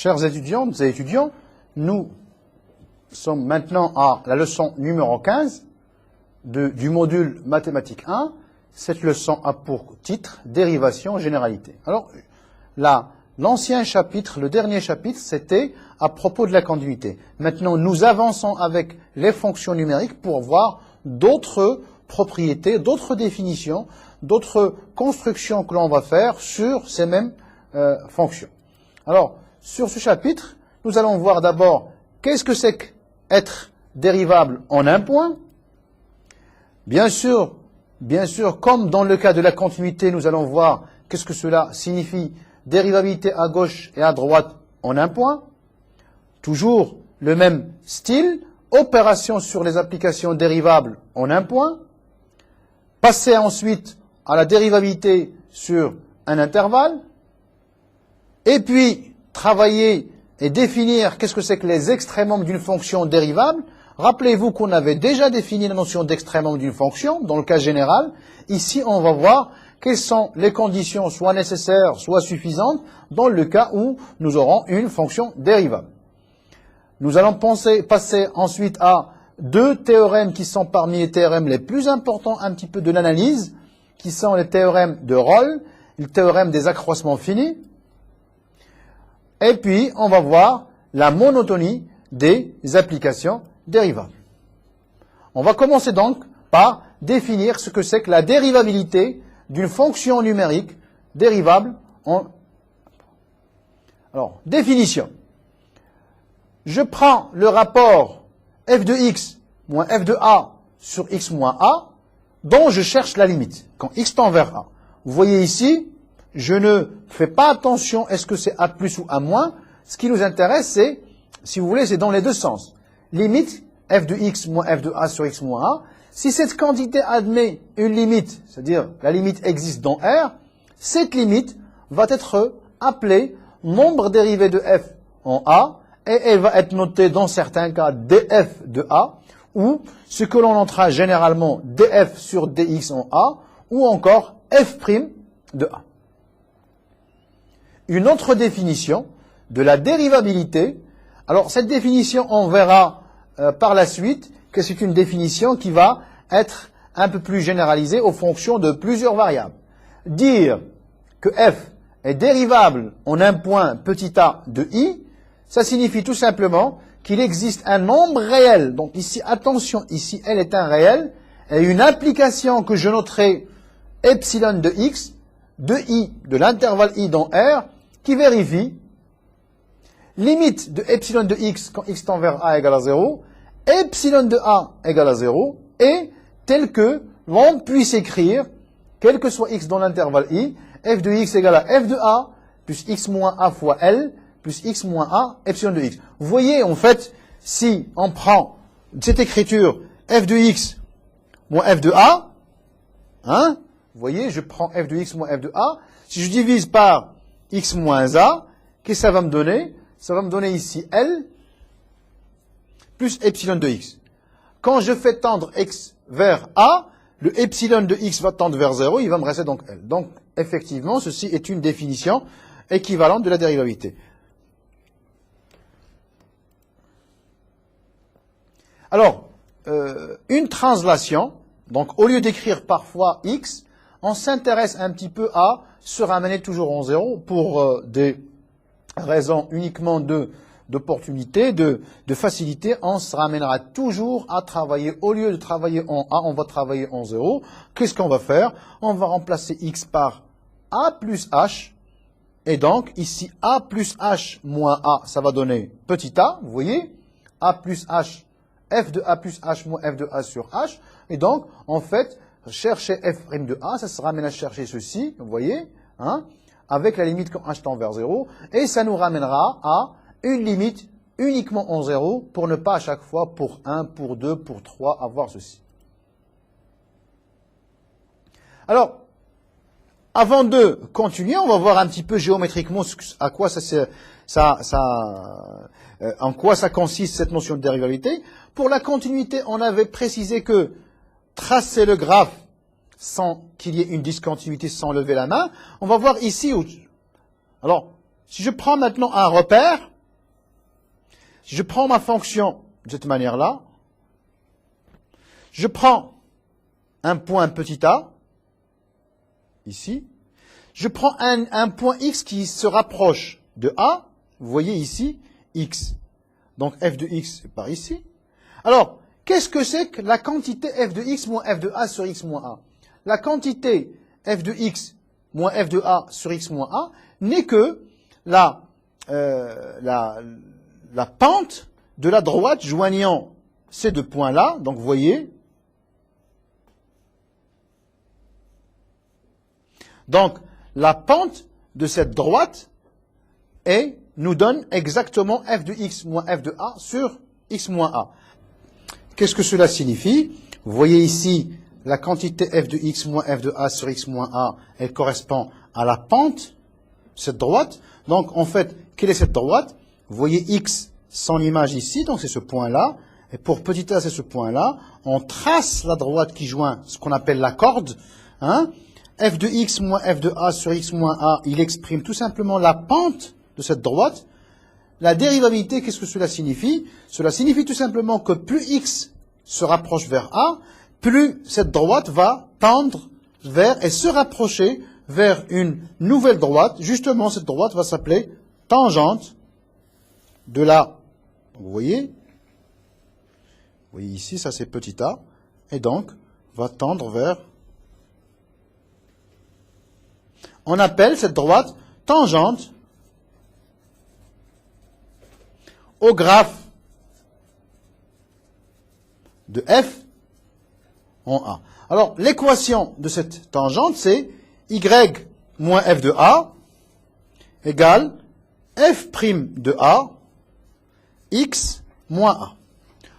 Chers étudiantes et étudiants, nous sommes maintenant à la leçon numéro 15 du module mathématiques 1. Cette leçon a pour titre « Dérivation, généralité ». Alors, l'ancien chapitre, le dernier chapitre, c'était à propos de la continuité. Maintenant, nous avançons avec les fonctions numériques pour voir d'autres propriétés, d'autres définitions, d'autres constructions que l'on va faire sur ces mêmes fonctions. Alors, sur ce chapitre, nous allons voir d'abord qu'est-ce que c'est qu'être dérivable en un point. Bien sûr, comme dans le cas de la continuité, nous allons voir qu'est-ce que cela signifie dérivabilité à gauche et à droite en un point. Toujours le même style, opération sur les applications dérivables en un point. Passer ensuite à la dérivabilité sur un intervalle. Et puis, travailler et définir qu'est-ce que c'est que les extrémums d'une fonction dérivable. Rappelez-vous qu'on avait déjà défini la notion d'extrémum d'une fonction, dans le cas général. Ici, on va voir quelles sont les conditions, soit nécessaires, soit suffisantes, dans le cas où nous aurons une fonction dérivable. Nous allons passer ensuite à deux théorèmes qui sont parmi les théorèmes les plus importants un petit peu de l'analyse, qui sont les théorèmes de Rolle, le théorème des accroissements finis. Et puis, on va voir la monotonie des applications dérivables. On va commencer donc par définir ce que c'est que la dérivabilité d'une fonction numérique dérivable en... Alors, définition. Je prends le rapport f de x moins f de a sur x moins a, dont je cherche la limite, quand x tend vers a. Vous voyez ici, je ne fais pas attention, est-ce que c'est a plus ou a moins. Ce qui nous intéresse, c'est, si vous voulez, c'est dans les deux sens. Limite f de x moins f de a sur x moins a. Si cette quantité admet une limite, c'est-à-dire la limite existe dans R, cette limite va être appelée nombre dérivé de f en a, et elle va être notée dans certains cas df de a, ou ce que l'on notera généralement df sur dx en a, ou encore f' de a. Une autre définition de la dérivabilité. Alors, cette définition, on verra par la suite que c'est une définition qui va être un peu plus généralisée aux fonctions de plusieurs variables. Dire que f est dérivable en un point petit a de i, ça signifie tout simplement qu'il existe un nombre réel. Donc ici, attention, ici, L est un réel, et une application que je noterai epsilon de x, de i, de l'intervalle i dans R, qui vérifie limite de epsilon de x quand x tend vers a égale à 0, epsilon de a égale à 0, et tel que l'on puisse écrire, quel que soit x dans l'intervalle i, f de x égale à f de a, plus x moins a fois L, plus x moins a, epsilon de x. Vous voyez, en fait, si on prend cette écriture, f de x moins f de a, hein, vous voyez, je prends f de x moins f de a, si je divise par x moins a, qu'est-ce que ça va me donner? Ça va me donner ici L plus epsilon de x. Quand je fais tendre x vers a, le epsilon de x va tendre vers 0, il va me rester donc L. Donc, effectivement, ceci est une définition équivalente de la dérivabilité. Alors, une translation, donc au lieu d'écrire parfois x, on s'intéresse un petit peu à se ramener toujours en 0 pour des raisons uniquement d'opportunité, de facilité. On se ramènera toujours à travailler, au lieu de travailler en a, on va travailler en 0. Qu'est-ce qu'on va faire? On va remplacer x par a plus h, et donc ici a plus h moins a, ça va donner petit a, vous voyez, a plus h, f de a plus h moins f de a sur h, et donc en fait, chercher f' de a, ça se ramène à chercher ceci, vous voyez, hein, avec la limite quand h tend vers 0, et ça nous ramènera à une limite uniquement en 0, pour ne pas à chaque fois, pour 1, pour 2, pour 3, avoir ceci. Alors, avant de continuer, on va voir un petit peu géométriquement à quoi en quoi ça consiste cette notion de dérivabilité. Pour la continuité, on avait précisé que tracer le graphe sans qu'il y ait une discontinuité, sans lever la main, on va voir ici. Alors, si je prends maintenant un repère, Si je prends ma fonction de cette manière-là, je prends un point petit a, ici, je prends un point x qui se rapproche de a, vous voyez ici, x. Donc f de x est par ici. Alors, qu'est-ce que c'est que la quantité f de x moins f de a sur x moins a? La quantité f de x moins f de a sur x moins a n'est que la pente de la droite joignant ces deux points-là. Donc, vous voyez. Donc, la pente de cette droite nous donne exactement f de x moins f de a sur x moins a. Qu'est-ce que cela signifie? Vous voyez ici, la quantité f de x moins f de a sur x moins a, elle correspond à la pente de cette droite. Donc, en fait, quelle est cette droite? Vous voyez x, son image ici, donc c'est ce point-là. Et pour petit a, c'est ce point-là. On trace la droite qui joint ce qu'on appelle la corde. F de x moins f de a sur x moins a, il exprime tout simplement la pente de cette droite. La dérivabilité, qu'est-ce que cela signifie? Cela signifie tout simplement que plus x se rapproche vers a, plus cette droite va tendre vers et se rapprocher vers une nouvelle droite. Justement, cette droite va s'appeler tangente de la... Vous voyez ici, ça c'est petit a. Et donc, va tendre vers... On appelle cette droite tangente au graphe de f en a. Alors, l'équation de cette tangente, c'est y moins f de a égale f' de a x moins a.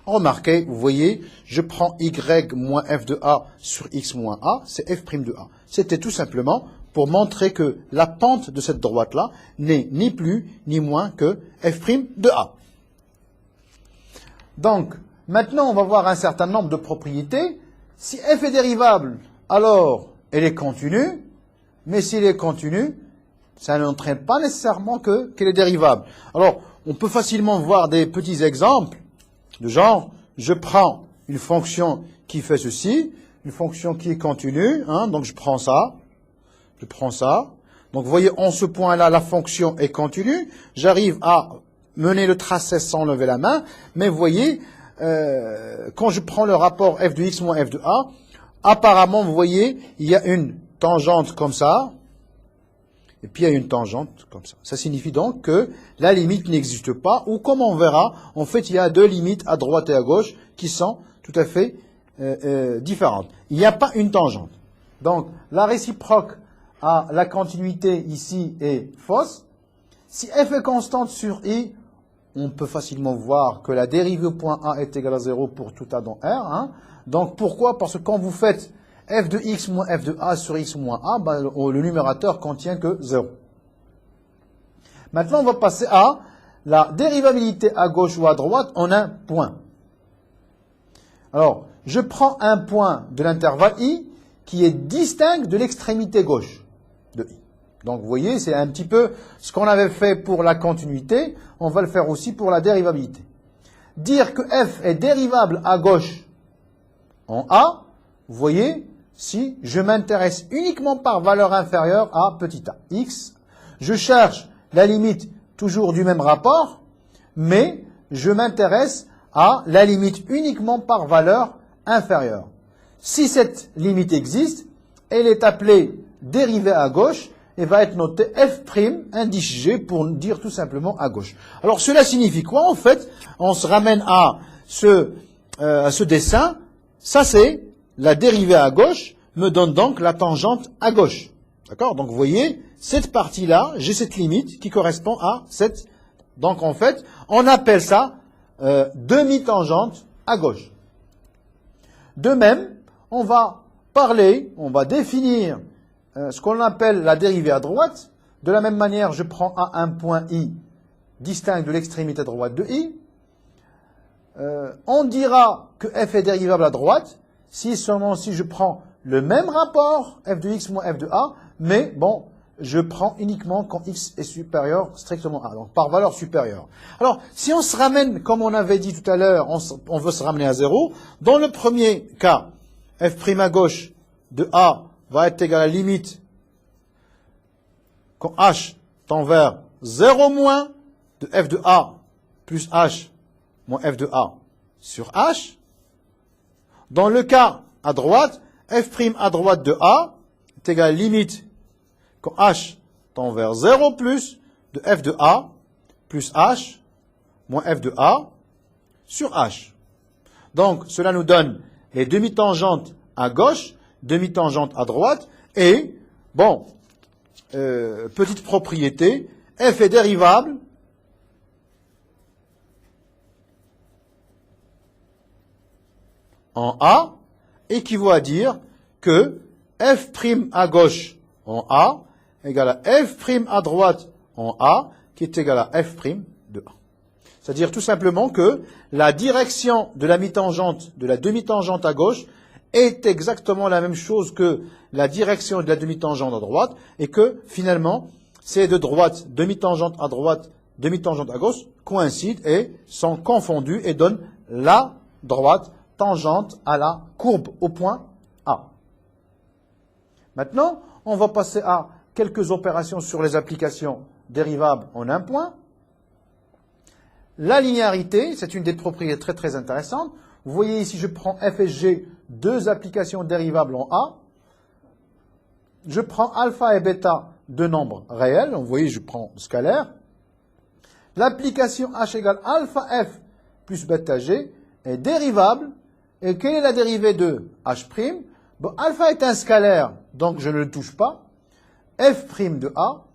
Remarquez, vous voyez, je prends y moins f de a sur x moins a, c'est f' de a. C'était tout simplement pour montrer que la pente de cette droite-là n'est ni plus ni moins que f' de a. Donc, maintenant, on va voir un certain nombre de propriétés. Si f est dérivable, alors elle est continue, mais s'il est continu, ça n'entraîne pas nécessairement qu'elle est dérivable. Alors, on peut facilement voir des petits exemples de genre, je prends une fonction qui fait ceci, une fonction qui est continue, donc je prends ça. Donc, vous voyez, en ce point-là, la fonction est continue. J'arrive à mener le tracé sans lever la main. Mais vous voyez, quand je prends le rapport f de x moins f de a, apparemment, vous voyez, il y a une tangente comme ça. Et puis, il y a une tangente comme ça. Ça signifie donc que la limite n'existe pas. Ou comme on verra, en fait, il y a deux limites à droite et à gauche qui sont tout à fait différentes. Il n'y a pas une tangente. Donc, la réciproque à la continuité ici est fausse. Si f est constante sur i, on peut facilement voir que la dérivée au point A est égale à 0 pour tout A dans R. Donc pourquoi? Parce que quand vous faites f de x moins f de a sur x moins a, le numérateur contient que 0. Maintenant, on va passer à la dérivabilité à gauche ou à droite en un point. Alors, je prends un point de l'intervalle i qui est distinct de l'extrémité gauche de i. Donc, vous voyez, c'est un petit peu ce qu'on avait fait pour la continuité, on va le faire aussi pour la dérivabilité. Dire que f est dérivable à gauche en a, vous voyez, si je m'intéresse uniquement par valeur inférieure à petit a, x, je cherche la limite toujours du même rapport, mais je m'intéresse à la limite uniquement par valeur inférieure. Si cette limite existe, elle est appelée dérivée à gauche et va être notée f', indice G, pour dire tout simplement à gauche. Alors cela signifie quoi? En fait, on se ramène à ce dessin. Ça c'est la dérivée à gauche, me donne donc la tangente à gauche. D'accord? Donc vous voyez, cette partie-là, j'ai cette limite qui correspond à cette... Donc en fait, on appelle ça demi-tangente à gauche. De même, on va définir ce qu'on appelle la dérivée à droite. De la même manière, je prends un point i distinct de l'extrémité droite de i. On dira que f est dérivable à droite si seulement si je prends le même rapport f de x moins f de a, mais bon, je prends uniquement quand x est supérieur strictement à 1, donc par valeur supérieure. Alors, si on se ramène, comme on avait dit tout à l'heure, on veut se ramener à 0, dans le premier cas, f' à gauche de A va être égal à la limite quand h tend vers 0 moins de f de A plus h moins f de A sur h. Dans le cas à droite, f' à droite de A est égal à la limite quand h tend vers 0 plus de f de A plus h moins f de A sur h. Donc, cela nous donne les demi-tangentes à gauche, demi-tangente à droite, et, bon, petite propriété, f est dérivable en A, équivaut à dire que f' à gauche en A égale à f' à droite en A, qui est égal à f' de A. C'est-à-dire tout simplement que la direction de la mi-tangente, de la demi-tangente à gauche, est exactement la même chose que la direction de la demi-tangente à droite, et que finalement, ces deux droites, demi-tangente à droite, demi-tangente à gauche, coïncident et sont confondues et donnent la droite tangente à la courbe au point A. Maintenant, on va passer à quelques opérations sur les applications dérivables en un point. La linéarité, c'est une des propriétés très très intéressantes. Vous voyez ici, je prends f et g, deux applications dérivables en A. Je prends alpha et bêta, deux nombres réels. Vous voyez, je prends scalaire. L'application h égale alpha f plus bêta g est dérivable. Et quelle est la dérivée de h'? Bon, alpha est un scalaire, donc je ne le touche pas. F' de A.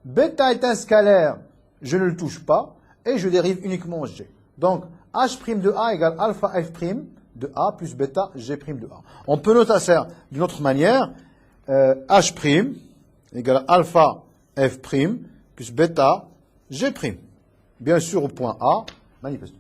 Bêta est un scalaire, je ne le touche pas. Et je dérive uniquement g. Donc, h' de A égale alpha f' de A plus bêta g' de A. On peut noter ça d'une autre manière. H' égale alpha f' plus bêta g'. Bien sûr, au point A, manifestement.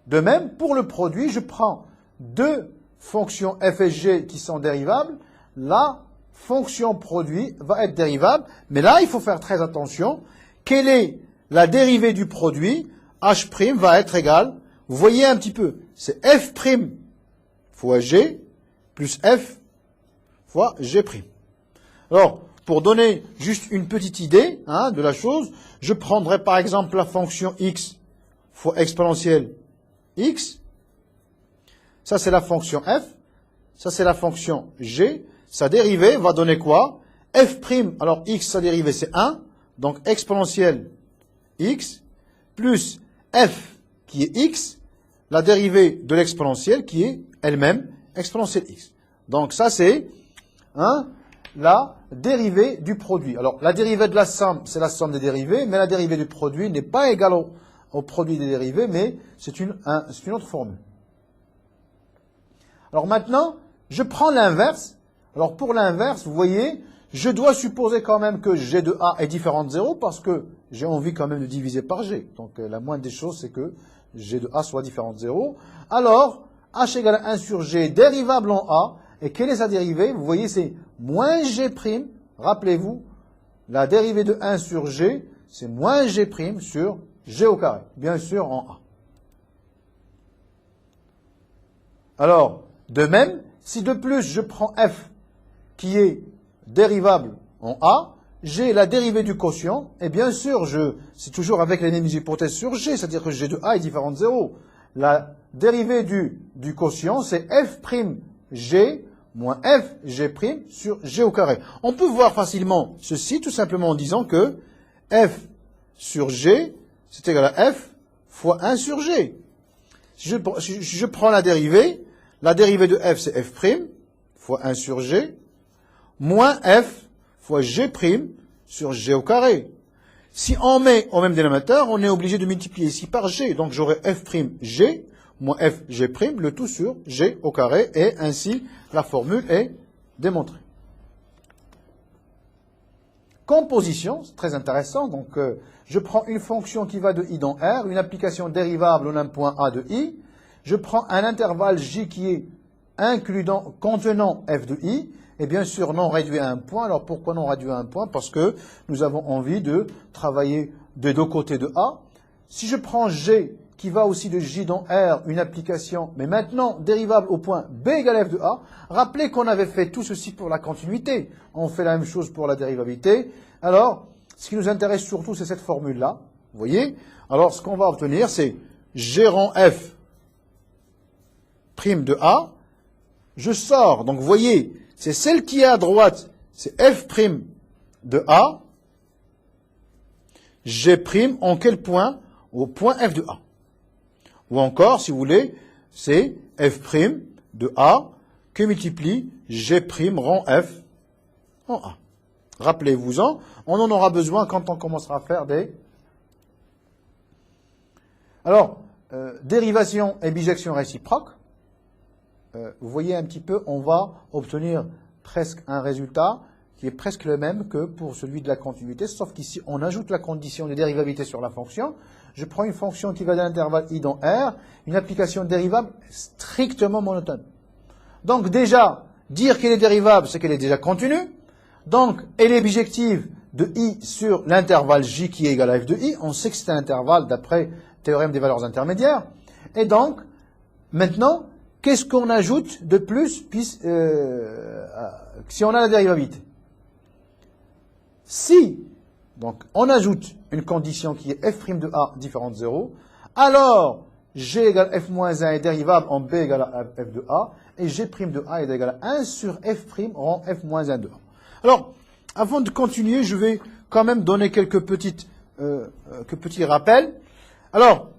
De même, pour le produit, je prends deux fonctions f et g qui sont dérivables. La fonction produit va être dérivable. Mais là, il faut faire très attention. Quelle est la dérivée du produit? H' va être égal, vous voyez un petit peu, c'est f' fois g plus f fois g'. Alors, pour donner juste une petite idée de la chose, je prendrai par exemple la fonction x fois exponentielle x. Ça, c'est la fonction f. Ça, c'est la fonction g. Sa dérivée va donner quoi? F', alors x, sa dérivée, c'est 1. Donc, exponentielle x, plus f, qui est x, la dérivée de l'exponentielle, qui est elle-même exponentielle x. Donc, ça, c'est la dérivée du produit. Alors, la dérivée de la somme, c'est la somme des dérivées, mais la dérivée du produit n'est pas égale au produit des dérivées, mais c'est une autre formule. Alors maintenant, je prends l'inverse. Alors, pour l'inverse, vous voyez, je dois supposer quand même que g de A est différent de 0 parce que j'ai envie quand même de diviser par g. Donc, la moindre des choses, c'est que g de A soit différent de 0. Alors, h égale à 1 sur g dérivable en A. Et quelle est sa dérivée? Vous voyez, c'est moins g'. Rappelez-vous, la dérivée de 1 sur g, c'est moins g' sur g au carré. Bien sûr, en A. Alors, de même, si de plus je prends f qui est dérivable en A, j'ai la dérivée du quotient, et bien sûr, c'est toujours avec les mêmes hypothèses sur g, c'est-à-dire que g de A est différent de 0. La dérivée du quotient, c'est f'g moins fg' sur g au carré. On peut voir facilement ceci, tout simplement en disant que f sur g, c'est égal à f fois 1 sur g. Si je prends la dérivée de f, c'est f' fois 1 sur g, moins f fois g' sur g au carré. Si on met au même dénominateur, on est obligé de multiplier ici par g. Donc j'aurai f'g moins fg', le tout sur g au carré, et ainsi la formule est démontrée. Composition, c'est très intéressant. Donc je prends une fonction qui va de i dans R, une application dérivable en un point A de i. Je prends un intervalle j qui est contenant f de i, Et bien sûr, non réduit à un point. Alors pourquoi non réduit à un point? Parce que nous avons envie de travailler des deux côtés de A. Si je prends G, qui va aussi de J dans R, une application, mais maintenant dérivable au point B égale F de A, rappelez qu'on avait fait tout ceci pour la continuité. On fait la même chose pour la dérivabilité. Alors, ce qui nous intéresse surtout, c'est cette formule-là. Vous voyez? Alors, ce qu'on va obtenir, c'est G rang F prime de A. Je sors, donc vous voyez, c'est celle qui est à droite, c'est F prime de A. G prime en quel point? Au point F de A. Ou encore, si vous voulez, c'est F prime de A que multiplie G prime rang F en A. Rappelez-vous-en, on en aura besoin quand on commencera à faire des... Alors, dérivation et bijection réciproque. Vous voyez un petit peu, on va obtenir presque un résultat qui est presque le même que pour celui de la continuité, sauf qu'ici, on ajoute la condition de dérivabilité sur la fonction. Je prends une fonction qui va de l'intervalle I dans R, une application dérivable strictement monotone. Donc déjà, dire qu'elle est dérivable, c'est qu'elle est déjà continue. Donc, elle est bijective de I sur l'intervalle J qui est égal à F de I. On sait que c'est un intervalle d'après théorème des valeurs intermédiaires. Et donc, maintenant, qu'est-ce qu'on ajoute de plus si on a la dérivabilité? Si, donc, on ajoute une condition qui est f' de A différente de 0, alors G égale F moins 1 est dérivable en B égale à F de A, et G' de A est égal à 1 sur F' rang F moins 1 de A. Alors, avant de continuer, je vais quand même donner quelques petits rappels. Alors,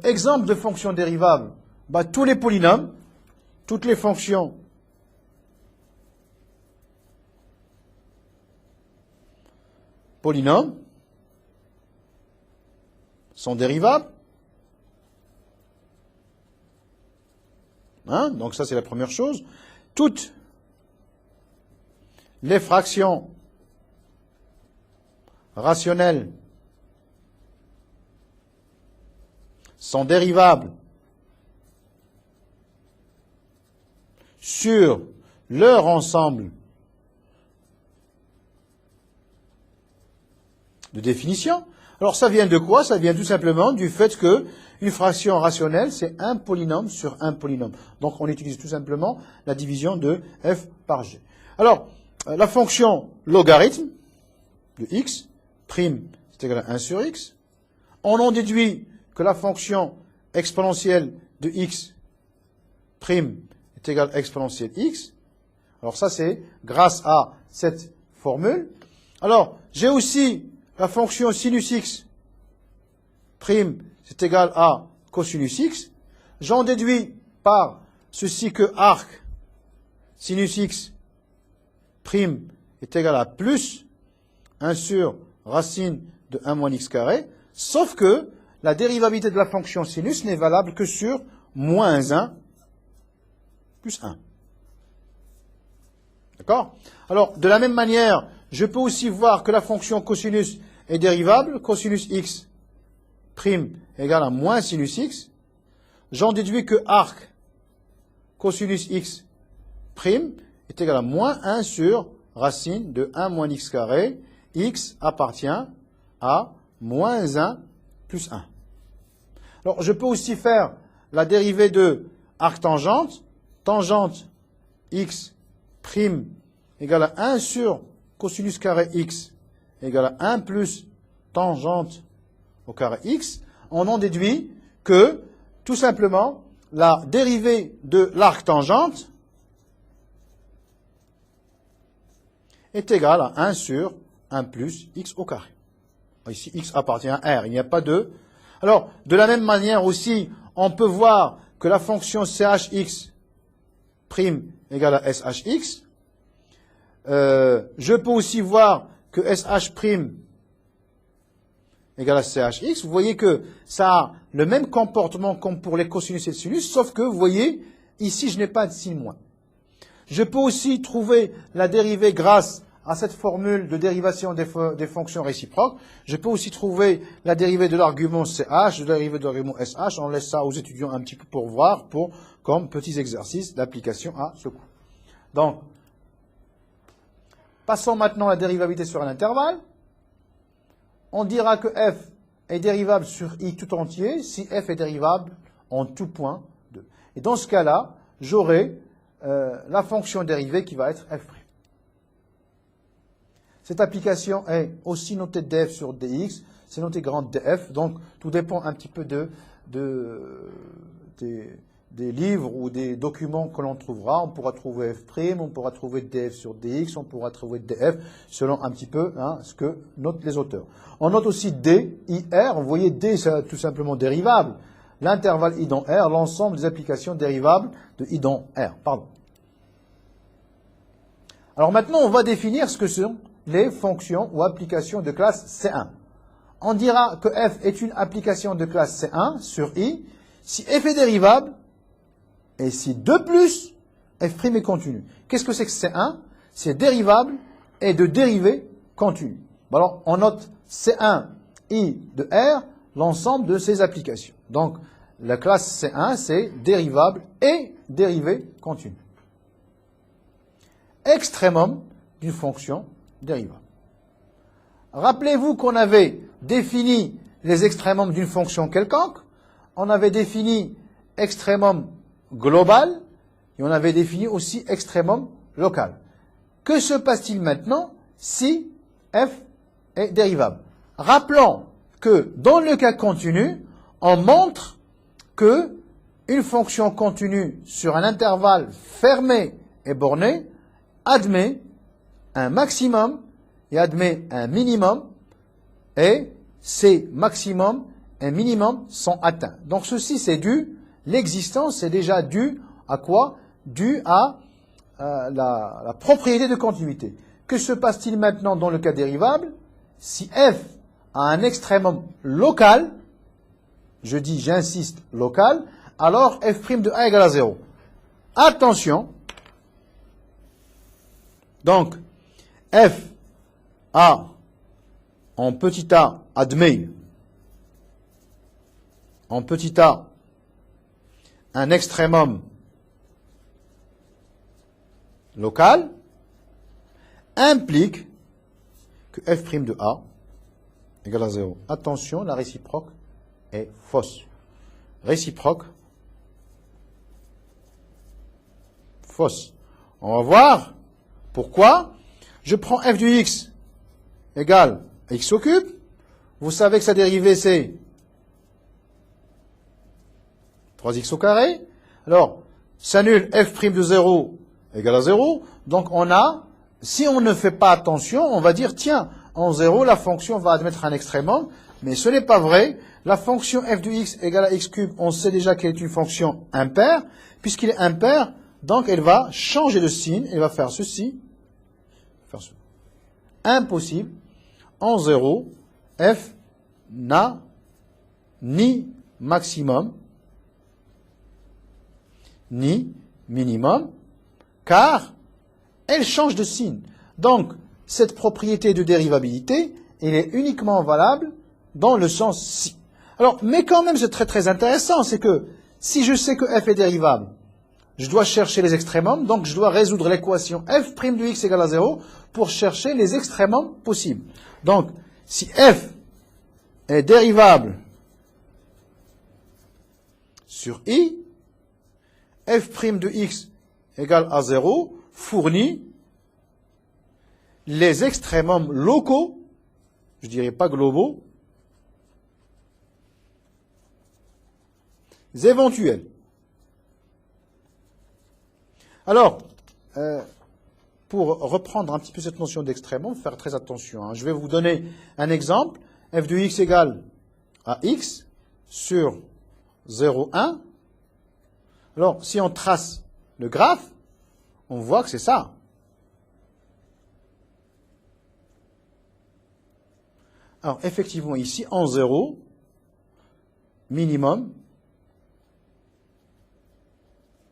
exemple de fonction dérivable, tous les polynômes, toutes les fonctions polynômes sont dérivables. Donc ça, c'est la première chose. Toutes les fractions rationnelles sont dérivables sur leur ensemble de définition. Alors ça vient de quoi? Ça vient tout simplement du fait que une fraction rationnelle, c'est un polynôme sur un polynôme. Donc on utilise tout simplement la division de f par g. Alors, la fonction logarithme de x, prime, c'est égal à 1 sur x. On en déduit que la fonction exponentielle de x, prime, est égale à exponentielle x. Alors ça, c'est grâce à cette formule. Alors, j'ai aussi la fonction sinus x, prime, c'est égal à cosinus x. J'en déduis par ceci que arc sinus x, prime, est égal à plus 1 sur racine de 1 moins x carré, sauf que la dérivabilité de la fonction sinus n'est valable que sur moins 1 plus 1. D'accord? Alors, de la même manière, je peux aussi voir que la fonction cosinus est dérivable. Cosinus x prime égale à moins sinus x. J'en déduis que arc cosinus x prime est égal à moins 1 sur racine de 1 moins x carré. X appartient à moins 1 plus 1. Alors, je peux aussi faire la dérivée de arc tangente. Tangente x prime égale à 1 sur cosinus carré x égale à 1 plus tangente au carré x. On en déduit que, tout simplement, la dérivée de l'arc tangente est égale à 1 sur 1 plus x au carré. Ici, x appartient à R, il n'y a pas de... Alors, de la même manière aussi, on peut voir que la fonction chx prime égale à shx. Je peux aussi voir que sh prime égale à chx. Vous voyez que ça a le même comportement comme pour les cosinus et les sinus, sauf que, vous voyez, ici, je n'ai pas de signe moins. Je peux aussi trouver la dérivée grâce à cette formule de dérivation des fonctions réciproques. Je peux aussi trouver la dérivée de l'argument ch, de la dérivée de l'argument sh. On laisse ça aux étudiants un petit peu pour voir, comme petits exercices d'application à ce cours. Donc, Passons maintenant à la dérivabilité sur un intervalle. On dira que f est dérivable sur i tout entier si f est dérivable en tout point 2. Et dans ce cas-là, j'aurai la fonction dérivée qui va être f'. Cette application est aussi notée df sur dx, c'est noté grande df, donc tout dépend un petit peu des livres ou des documents que l'on trouvera. On pourra trouver f', on pourra trouver df sur dx, on pourra trouver df selon un petit peu ce que notent les auteurs. On note aussi d, i, r. Vous voyez, d, c'est tout simplement dérivable. L'intervalle i dans r, l'ensemble des applications dérivables de i dans r. Pardon. Alors maintenant, on va définir ce que sont les fonctions ou applications de classe C1. On dira que f est une application de classe C1 sur i si f est dérivable et si de plus f' est continu. Qu'est-ce que c'est que C1? C'est dérivable et de dérivée continue. Bon, alors, on note C1 i de R, l'ensemble de ces applications. Donc, la classe C1, c'est dérivable et dérivée continue. Extrémum d'une fonction dérivable. Rappelez-vous qu'on avait défini les extrémums d'une fonction quelconque. On avait défini extrémum global et on avait défini aussi extrémum local. Que se passe-t-il maintenant si f est dérivable? Rappelons que dans le cas continu, on montre que une fonction continue sur un intervalle fermé et borné admet un maximum et admet un minimum, et ces maximums et minimums sont atteints. Donc ceci, c'est dû, l'existence est déjà due à quoi? Due à la propriété de continuité. Que se passe-t-il maintenant dans le cas dérivable? Si f a un extrémum local, je dis, j'insiste, local, alors f' de a égale à 0. Attention, donc, f a, en petit a, admet, en petit a, un extrémum local, implique que f' de a égale à 0. Attention, la réciproque est fausse. Réciproque, fausse. On va voir pourquoi. Je prends f du x égale x au cube. Vous savez que sa dérivée, c'est 3x au carré. Alors, s'annule f' de 0 égale à 0. Donc, on a, si on ne fait pas attention, on va dire, tiens, en 0, la fonction va admettre un extrémum. Mais ce n'est pas vrai. La fonction f de x égale à x cube, on sait déjà qu'elle est une fonction impaire. Puisqu'il est impaire, donc elle va changer de signe. Elle va faire ceci. Faire ceci. Impossible. En 0, f n'a ni maximum, ni minimum, car elle change de signe. Donc, cette propriété de dérivabilité, elle est uniquement valable dans le sens si. Alors, mais quand même, c'est très très intéressant, c'est que si je sais que f est dérivable, je dois chercher les extrémums, donc je dois résoudre l'équation f' de x égale à 0 pour chercher les extrémums possibles. Donc, si f est dérivable sur i, f' de x égale à 0 fournit les extrémums locaux, je dirais pas globaux, éventuels. Alors, pour reprendre un petit peu cette notion d'extrémum, faire très attention. Je vais vous donner un exemple. f de x égale à x sur 0, 1. Alors, si on trace le graphe, on voit que c'est ça. Alors, effectivement, ici, en 0, minimum,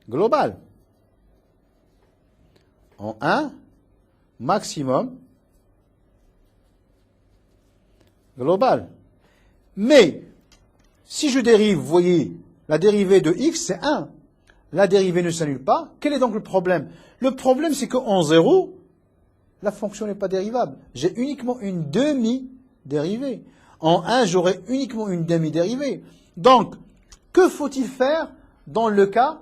global. En 1, maximum, global. Mais, si je dérive, vous voyez, la dérivée de x, c'est 1. La dérivée ne s'annule pas. Quel est donc le problème? Le problème, c'est qu'en 0, la fonction n'est pas dérivable. J'ai uniquement une demi-dérivée. En 1, j'aurai uniquement une demi-dérivée. Donc, que faut-il faire dans le cas,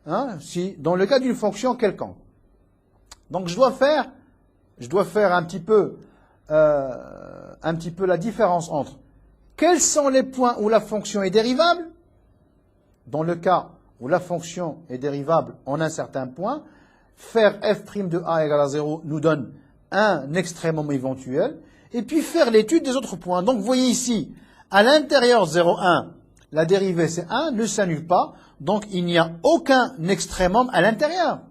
dans le cas d'une fonction quelconque? Donc, je dois faire un petit peu la différence entre quels sont les points où la fonction est dérivable. Dans le cas où la fonction est dérivable en un certain point, faire f' de a égale à 0 nous donne un extrémum éventuel, et puis faire l'étude des autres points. Donc, vous voyez ici, à l'intérieur 0,1, la dérivée c'est 1, ne s'annule pas, donc il n'y a aucun extrémum à l'intérieur.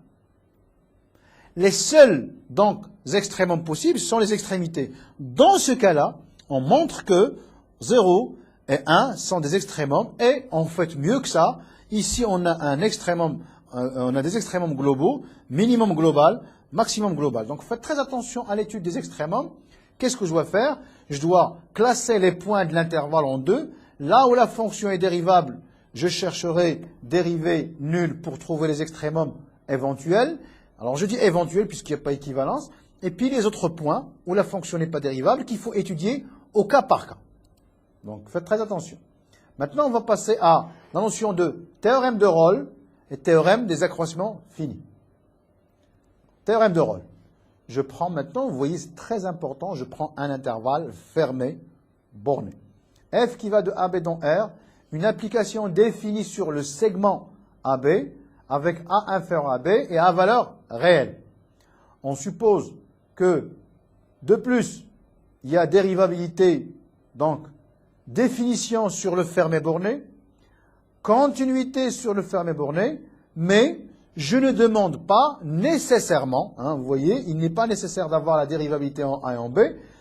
Les seuls donc extrémums possibles sont les extrémités. Dans ce cas-là, on montre que 0 et 1 sont des extrémums, et on fait mieux que ça. Ici, on a un extrémum, on a des extrémums globaux, minimum global, maximum global. Donc, faites très attention à l'étude des extrémums. Qu'est-ce que je dois faire? Je dois classer les points de l'intervalle en deux. Là où la fonction est dérivable, je chercherai dérivée nulle pour trouver les extrémums éventuels. Alors, je dis éventuels puisqu'il n'y a pas équivalence. Et puis, les autres points où la fonction n'est pas dérivable qu'il faut étudier au cas par cas. Donc, faites très attention. Maintenant, on va passer à la notion de théorème de Rolle et théorème des accroissements finis. Théorème de Rolle. Je prends maintenant, vous voyez, c'est très important, je prends un intervalle fermé, borné. F qui va de AB dans R, une application définie sur le segment AB, avec A inférieur à B et A valeur réelle. On suppose que, de plus, il y a dérivabilité, donc définition sur le fermé borné, continuité sur le fermé borné, mais je ne demande pas nécessairement, vous voyez, il n'est pas nécessaire d'avoir la dérivabilité en A et en B.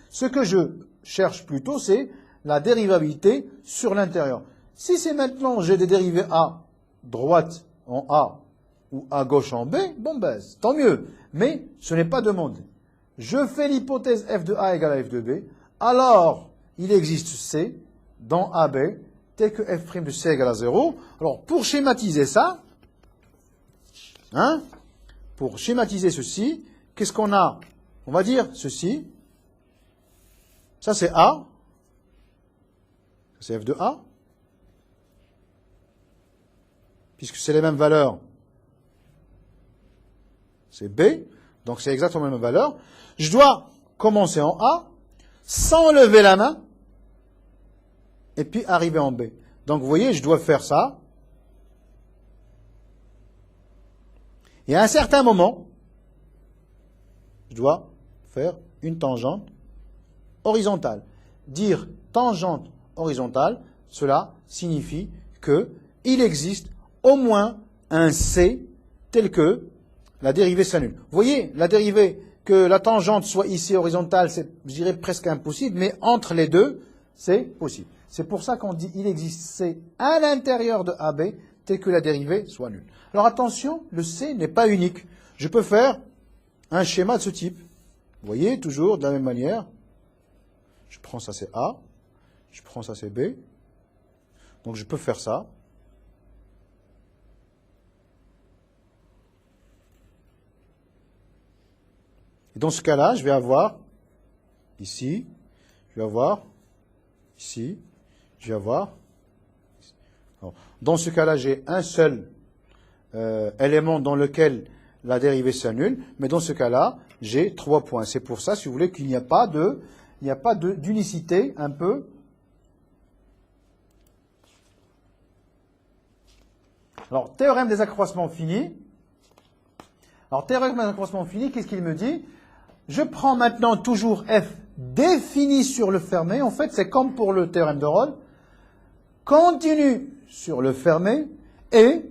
Ce que je cherche plutôt, c'est la dérivabilité sur l'intérieur. Si c'est maintenant, j'ai des dérivés à droite en A ou à gauche en B, bon ben, tant mieux. Mais ce n'est pas demandé. Je fais l'hypothèse f de A égale à f de B, alors il existe C dans AB, tel que f' de C égale à 0. Alors, pour schématiser ça, pour schématiser ceci, qu'est-ce qu'on a? On va dire ceci. Ça, c'est A. C'est f de A. Puisque c'est les mêmes valeurs, c'est B. Donc, c'est exactement les mêmes valeurs. Je dois commencer en A, sans lever la main, et puis arriver en B. Donc, vous voyez, je dois faire ça. Et à un certain moment, je dois faire une tangente horizontale. Dire tangente horizontale, cela signifie qu'il existe au moins un C tel que la dérivée s'annule. Vous voyez, la dérivée, que la tangente soit ici horizontale, c'est, je dirais, presque impossible, mais entre les deux, c'est possible. C'est pour ça qu'on dit il existe C à l'intérieur de AB tel que la dérivée soit nulle. Alors attention, le C n'est pas unique. Je peux faire un schéma de ce type. Vous voyez, toujours de la même manière. Je prends ça, c'est A. Je prends ça, c'est B. Donc je peux faire ça. Et dans ce cas-là, je vais avoir ici, je vais avoir ici, je vais avoir. Alors, dans ce cas-là, j'ai un seul élément dans lequel la dérivée s'annule, mais dans ce cas-là, j'ai 3 points. C'est pour ça, si vous voulez, qu'il n'y a pas d'unicité un peu. Alors, théorème des accroissements finis. Alors, théorème des accroissements finis, qu'est-ce qu'il me dit? Je prends maintenant toujours f défini sur le fermé. En fait, c'est comme pour le théorème de Rolle. Continue sur le fermé et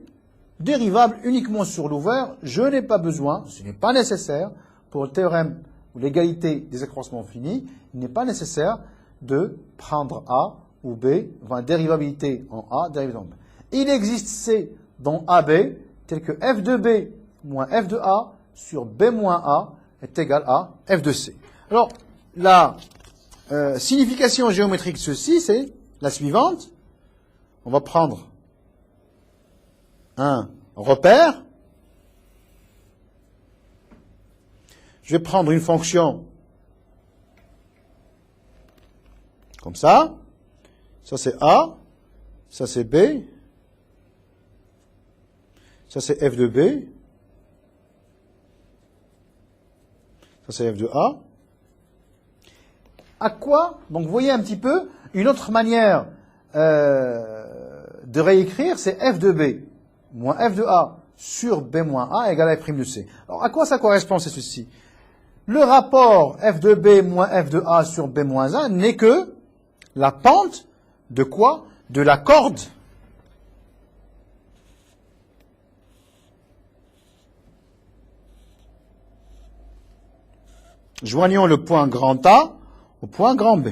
dérivable uniquement sur l'ouvert. Je n'ai pas besoin, ce n'est pas nécessaire, pour le théorème ou l'égalité des accroissements finis, il n'est pas nécessaire de prendre A ou B, enfin dérivabilité en A, dérivabilité en B. Il existe C dans AB, tel que f de B moins f de A sur B moins A est égal à f de C. Alors, la signification géométrique de ceci, c'est la suivante. On va prendre un repère. je vais prendre une fonction comme ça. Ça c'est A, ça c'est B, ça c'est f de B, ça c'est f de A. À quoi? Donc vous voyez un petit peu, une autre manière de réécrire, c'est f de B moins f de A sur B moins A égale à f' de C. Alors à quoi ça correspond, c'est ceci? Le rapport f de B moins f de A sur B moins A n'est que la pente de quoi? De la corde joignant le point grand A au point grand B.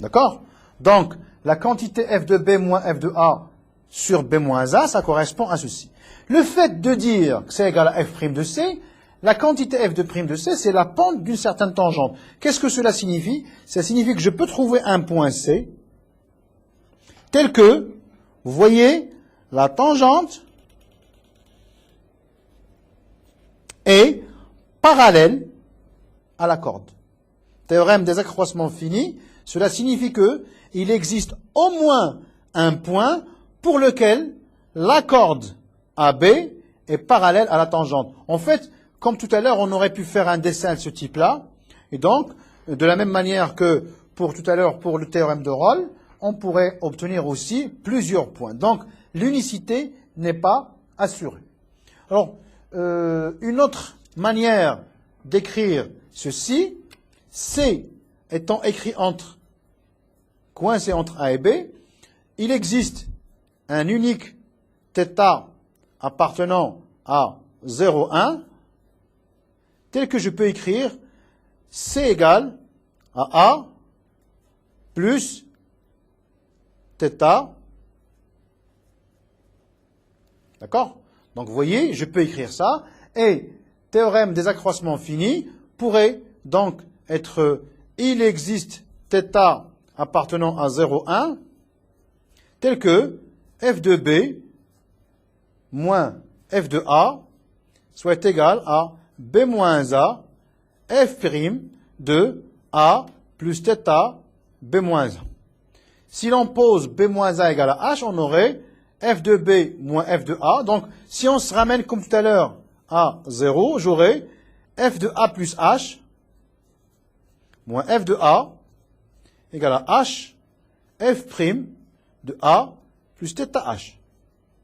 D'accord? Donc, la quantité f de B moins f de A sur B moins A, ça correspond à ceci. Le fait de dire que c'est égal à f' de C, la quantité f de prime de C, c'est la pente d'une certaine tangente. Qu'est-ce que cela signifie? Ça signifie que je peux trouver un point C tel que, vous voyez, la tangente est parallèle à la corde. Théorème des accroissements finis, cela signifie que il existe au moins un point pour lequel la corde AB est parallèle à la tangente. En fait, comme tout à l'heure, on aurait pu faire un dessin de ce type-là, et donc, de la même manière que pour tout à l'heure, pour le théorème de Rolle, on pourrait obtenir aussi plusieurs points. Donc, l'unicité n'est pas assurée. Alors, une autre manière d'écrire ceci, C étant écrit coincé entre A et B, il existe un unique θ appartenant à 0,1, tel que je peux écrire C égale à A plus θ. D'accord? Donc vous voyez, je peux écrire ça, et théorème des accroissements finis pourrait donc être il existe θ appartenant à 0,1 tel que f de B moins f de A soit égal à B moins A f' de A plus θ B moins A. Si l'on pose B moins A égale à H, on aurait f de B moins f de A. Donc, si on se ramène comme tout à l'heure à 0, j'aurai f de A plus H moins f de A égale à H f' de A plus θH.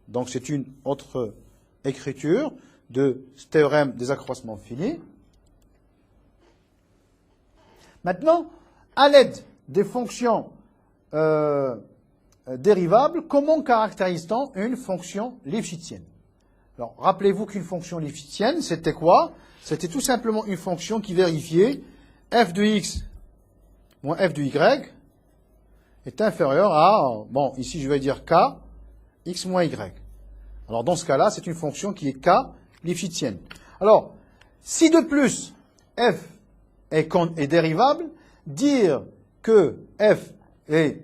Donc, c'est une autre écriture de ce théorème des accroissements finis. Maintenant, à l'aide des fonctions dérivables, comment caractérise-t-on une fonction lipschitzienne? Alors, rappelez-vous qu'une fonction lipschitzienne, c'était quoi? C'était tout simplement une fonction qui vérifiait f de x moins f de y est inférieur à, bon, ici je vais dire k, x moins y. Alors, dans ce cas-là, c'est une fonction qui est k lipschitzienne. Alors, si de plus f est dérivable, dire que f est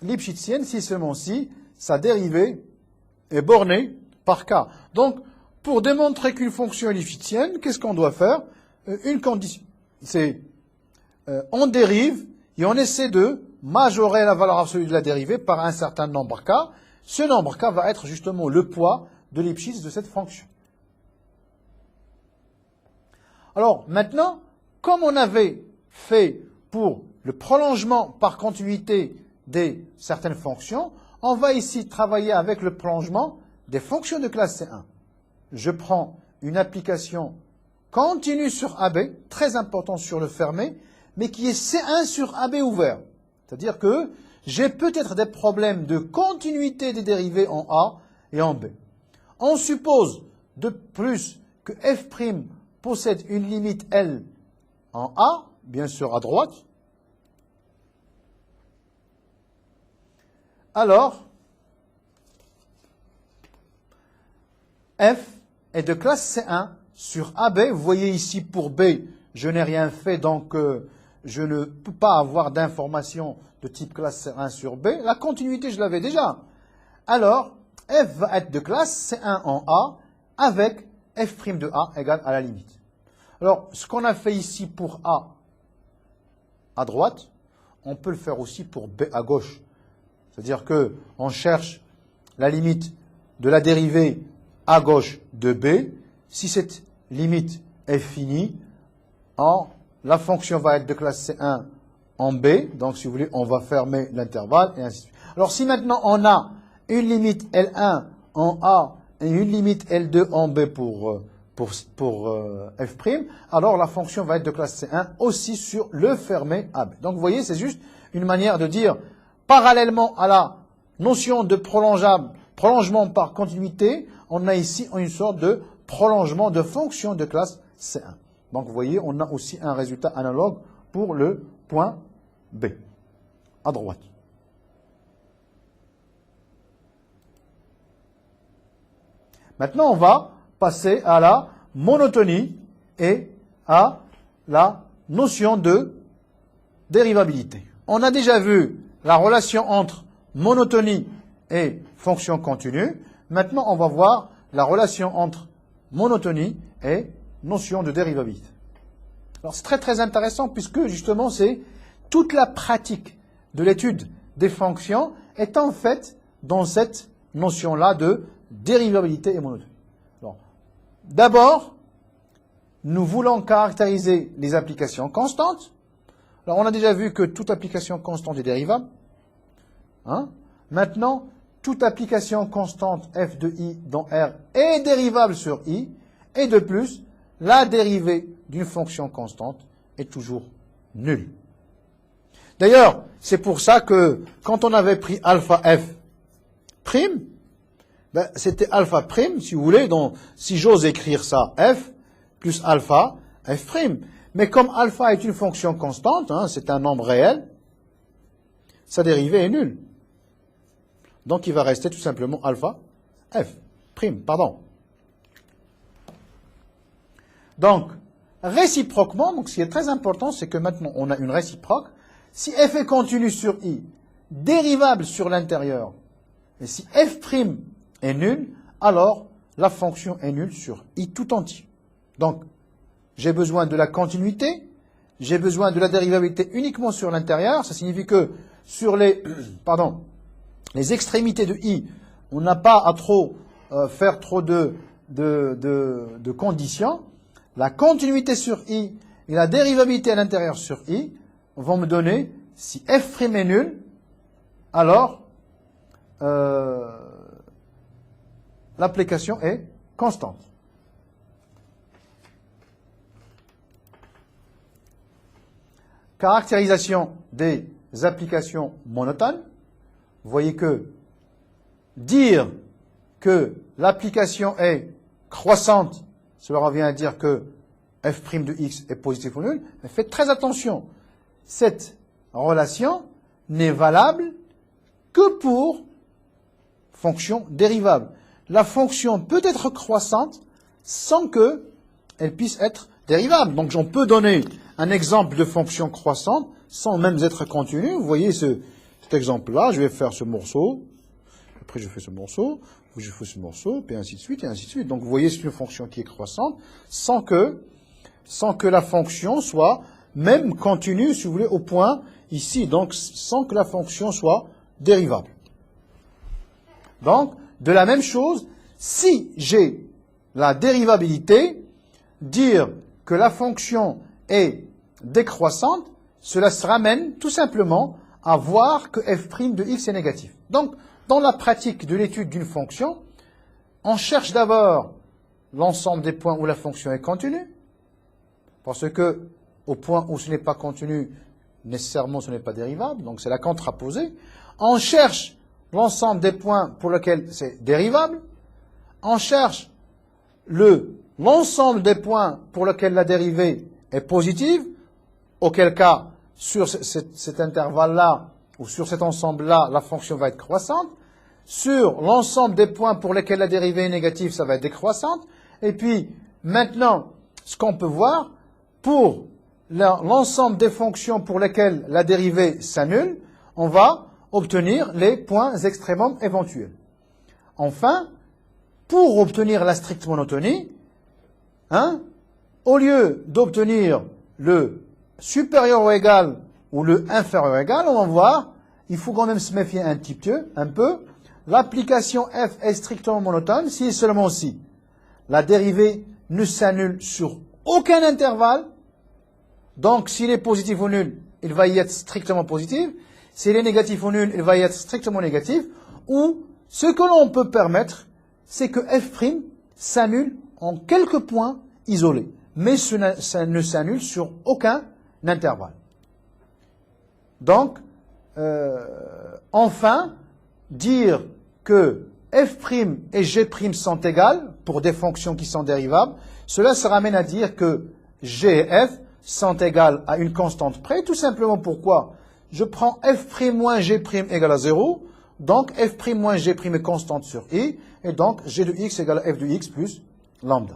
lipschitzienne si seulement si sa dérivée est bornée par k. Donc, pour démontrer qu'une fonction est lipschitzienne, qu'est-ce qu'on doit faire? Une condition, c'est on dérive et on essaie de majorer la valeur absolue de la dérivée par un certain nombre k. Ce nombre k va être justement le poids de Lipschitz de cette fonction. Alors, maintenant, comme on avait fait pour le prolongement par continuité de certaines fonctions, on va ici travailler avec le prolongement des fonctions de classe C1. Je prends une application continue sur AB, très important sur le fermé, mais qui est C1 sur AB ouvert. C'est-à-dire que j'ai peut-être des problèmes de continuité des dérivés en A et en B. On suppose de plus que f' possède une limite L en A, bien sûr à droite. Alors, f est de classe C1 sur AB. Vous voyez ici pour B, je n'ai rien fait, donc je ne peux pas avoir d'informations de type classe C1 sur B. La continuité, je l'avais déjà. Alors, f va être de classe C1 en A avec f' de A égale à la limite. Alors, ce qu'on a fait ici pour A à droite, on peut le faire aussi pour B à gauche. C'est-à-dire qu'on cherche la limite de la dérivée à gauche de B. Si cette limite est finie, la fonction va être de classe C1 en B. Donc, si vous voulez, on va fermer l'intervalle et ainsi de suite. Alors, si maintenant on a une limite L1 en A et une limite L2 en B pour f', alors la fonction va être de classe C1 aussi sur le fermé AB. Donc, vous voyez, c'est juste une manière de dire, parallèlement à la notion de prolongement par continuité, on a ici une sorte de prolongement de fonction de classe C1. Donc, vous voyez, on a aussi un résultat analogue pour le point B, à droite. Maintenant, on va passer à la monotonie et à la notion de dérivabilité. On a déjà vu la relation entre monotonie et fonction continue. Maintenant, on va voir la relation entre monotonie et notion de dérivabilité. Alors, c'est très très intéressant puisque justement, c'est toute la pratique de l'étude des fonctions est en fait dans cette notion-là de dérivabilité et monotonie. Alors, d'abord, nous voulons caractériser les applications constantes. Alors, on a déjà vu que toute application constante est dérivable. Maintenant, toute application constante f de i dans R est dérivable sur i. Et de plus, la dérivée d'une fonction constante est toujours nulle. D'ailleurs, c'est pour ça que quand on avait pris alpha f prime, c'était alpha prime, si vous voulez, donc si j'ose écrire ça, f plus alpha f prime. Mais comme alpha est une fonction constante, c'est un nombre réel, sa dérivée est nulle. Donc il va rester tout simplement alpha f prime, pardon. Donc, réciproquement, donc ce qui est très important, c'est que maintenant on a une réciproque. Si f est continu sur i, dérivable sur l'intérieur, et si f' est nul, alors la fonction est nulle sur i tout entier. Donc, j'ai besoin de la continuité, j'ai besoin de la dérivabilité uniquement sur l'intérieur. Ça signifie que sur les, les extrémités de i, on n'a pas à faire trop de conditions. La continuité sur i et la dérivabilité à l'intérieur sur i vont me donner, si f' est nul, alors l'application est constante. Caractérisation des applications monotones. Vous voyez que dire que l'application est croissante, cela revient à dire que f' de x est positif ou nul. Mais faites très attention. Cette relation n'est valable que pour fonction dérivable. La fonction peut être croissante sans qu'elle puisse être dérivable. Donc, on peut donner un exemple de fonction croissante sans même être continue. Vous voyez cet exemple-là. Je vais faire ce morceau. Après, je fais ce morceau. Je fais ce morceau, puis ainsi de suite, et ainsi de suite. Donc, vous voyez, c'est une fonction qui est croissante sans que la fonction soit même continue, si vous voulez, au point ici. Donc, sans que la fonction soit dérivable. Donc, de la même chose, si j'ai la dérivabilité, dire que la fonction est décroissante, cela se ramène tout simplement à voir que f' de x est négatif. Donc, dans la pratique de l'étude d'une fonction, on cherche d'abord l'ensemble des points où la fonction est continue, parce que au point où ce n'est pas continu, nécessairement ce n'est pas dérivable, donc c'est la contraposée. On cherche l'ensemble des points pour lesquels c'est dérivable. On cherche l'ensemble des points pour lesquels la dérivée est positive, auquel cas, sur cet intervalle-là, ou sur cet ensemble-là, la fonction va être croissante. Sur l'ensemble des points pour lesquels la dérivée est négative, ça va être décroissante. Et puis, maintenant, ce qu'on peut voir, pour l'ensemble des fonctions pour lesquelles la dérivée s'annule, on va obtenir les points extrémum éventuels. Enfin, pour obtenir la stricte monotonie, hein, au lieu d'obtenir le supérieur ou égal ou le inférieur ou égal, on va voir, il faut quand même se méfier un peu. L'application f est strictement monotone si et seulement si la dérivée ne s'annule sur aucun intervalle. Donc, s'il est positif ou nul, il va y être strictement positif. S'il est négatif ou nul, il va y être strictement négatif. Ou, ce que l'on peut permettre, c'est que f' s'annule en quelques points isolés. Mais ça ne s'annule sur aucun intervalle. Donc, enfin, dire que f' et g' sont égales pour des fonctions qui sont dérivables, cela se ramène à dire que g et f sont égales à une constante près, tout simplement pourquoi je prends f' moins g' égale à 0, donc f' moins g' est constante sur i, et donc g de x égale à f de x plus lambda.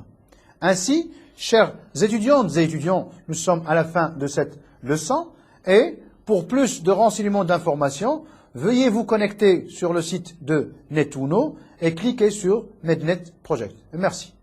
Ainsi, chers étudiantes et étudiants, nous sommes à la fin de cette leçon, et pour plus de renseignements d'informations, veuillez vous connecter sur le site de Netuno et cliquez sur MedNet Project. Merci.